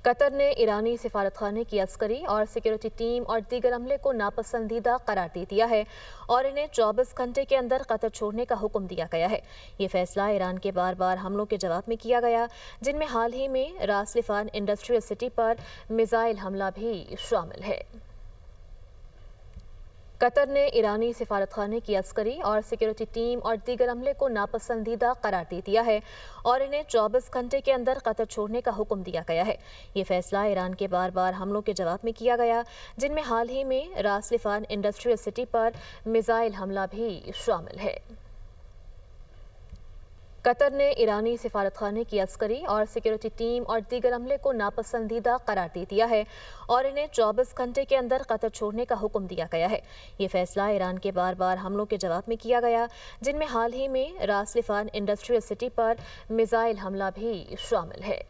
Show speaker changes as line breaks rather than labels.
قطر نے ایرانی سفارتخانے کی عسکری اور سیکیورٹی ٹیم اور دیگر عملے کو ناپسندیدہ قرار دے دیا ہے اور انہیں 24 گھنٹے کے اندر قطر چھوڑنے کا حکم دیا گیا ہے۔ یہ فیصلہ ایران کے بار بار حملوں کے جواب میں کیا گیا، جن میں حال ہی میں راس لفان انڈسٹریل سٹی پر میزائل حملہ بھی شامل ہے۔ قطر نے ایرانی سفارتخانے کی عسکری اور سیکیورٹی ٹیم اور دیگر عملے کو ناپسندیدہ قرار دے دیا ہے اور انہیں 24 گھنٹے کے اندر قطر چھوڑنے کا حکم دیا گیا ہے۔ یہ فیصلہ ایران کے بار بار حملوں کے جواب میں کیا گیا، جن میں حال ہی میں راس لفان انڈسٹریل سٹی پر میزائل حملہ بھی شامل ہے۔ قطر نے ایرانی سفارتخانے کی عسکری اور سیکیورٹی ٹیم اور دیگر عملے کو ناپسندیدہ قرار دے دیا ہے اور انہیں 24 گھنٹے کے اندر قطر چھوڑنے کا حکم دیا گیا ہے۔ یہ فیصلہ ایران کے بار بار حملوں کے جواب میں کیا گیا، جن میں حال ہی میں راس لفان انڈسٹریل سٹی پر میزائل حملہ بھی شامل ہے۔